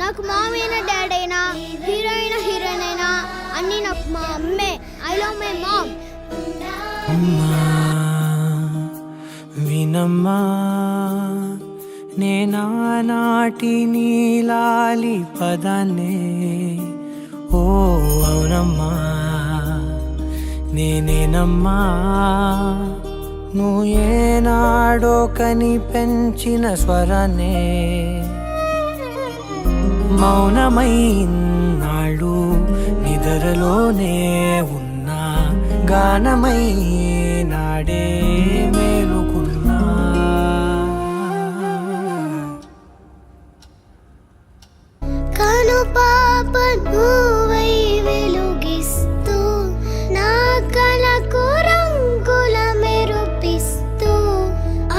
నాకు మామీ అయినా డాడీ అయినా హీరో అయినా హీరోయిన్ అయినా అన్నీ నాకు మా అమ్మే. I love my mom. వినమ్మా నేనానాటి నీలాలి పదాన్నే, ఓ అవునమ్మా నేనేనమ్మా నువ్వు ఏనాడో కని పెంచిన స్వరాన్నే. మౌనమైనాడు నిద్రలోనే ఉన్నా, గానమై నాడే మేలుకున్నా. కను పాప నువ్వై వెలుగిస్తూ నా కలకు రంగుల మెరుపిస్తూ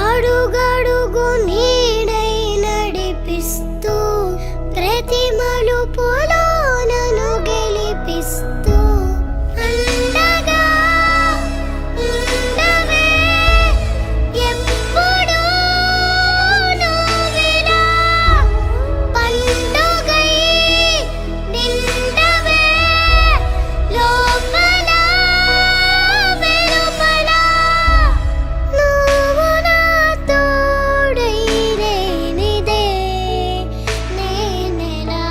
అడుగడుగు నీడై నడిపిస్తూ ప్రతి మలుపులో నన్ను గెలిపిస్తూ అండగా ఉండవే ఎప్పుడూ నువ్విలా పండుగై నిండవే లోపల వెలుపల నువ్వు నా తోడై లేనిదే నేనెలా.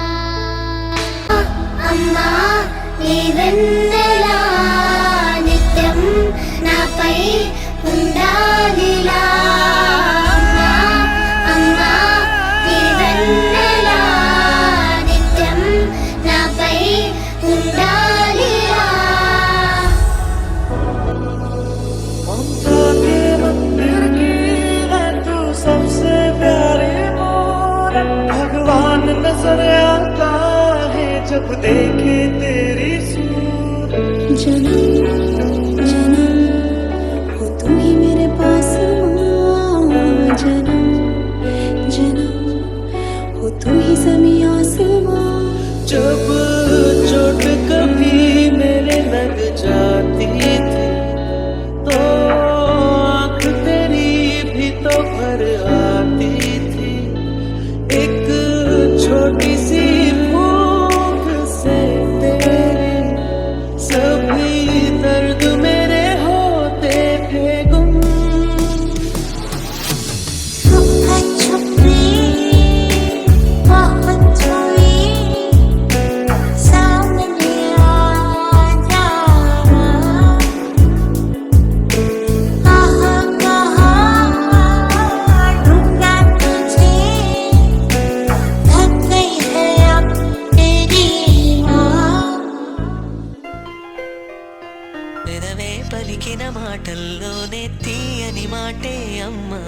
అమ్మా నీ వెన్నెలా నిత్యం నాపై ఉండాలిలా. అమ్మా నీ వెన్నెలా నిత్యం నాపై ఉండాలిలా. ममता के मंदिर की है तू सबसे प्यारे मोर, भगवान नजर आता है जब देखे तेरी सूरत। जन्म जन्म हो तू ही मेरे पास माँ, जन्म जन्म हो तू ही ज़मीं आसमां। जब चोट कभी मेरे लग जाती थी तो आँख तेरी भी तो भर आती थी। एक छोटी सी भूख से तेरे सभी दर्द मेरे होते थे गुम। छुपा छुपी बहुत हुई, सामने आ जा, कहाँ कहाँ ढूंढा तुझे, थक गई है अब तेरी माँ। పెదవే పలికిన మాటల్లోనే తీయని మాటే అమ్మా,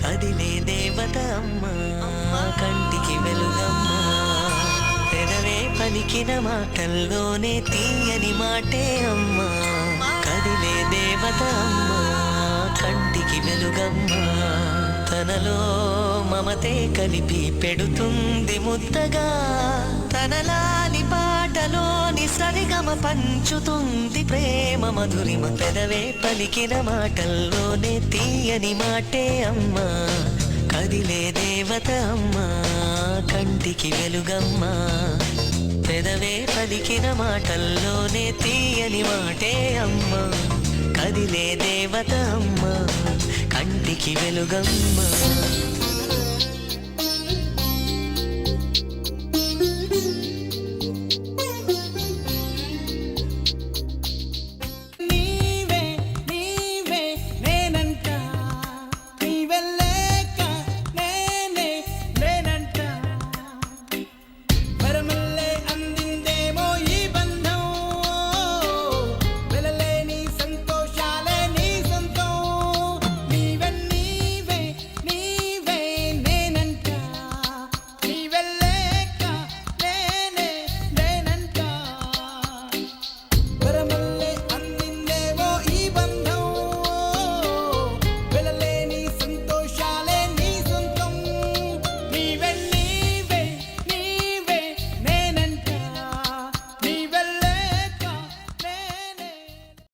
కదిలే దేవత అమ్మా కంటికి వెలుగమ్మా. పెదవే పలికిన మాటల్లోనే తీయని మాటే అమ్మా, కదిలే దేవత అమ్మా కంటికి వెలుగమ్మా. తనలో మమతే కలిపి పెడుతుంది ముద్దగా, తనలాలి పాటలోని సరిగమ పంచుతుంది ప్రేమ మధురిమ. పెదవే పలికిన మాటల్లోనే తీయని మాటే అమ్మా, కదిలే దేవత అమ్మా కంటికి వెలుగమ్మా. పెదవే పలికిన మాటల్లోనే తీయని మాటే అమ్మా, కదిలే దేవత అమ్మా కంటికి వెలుగమ్మా.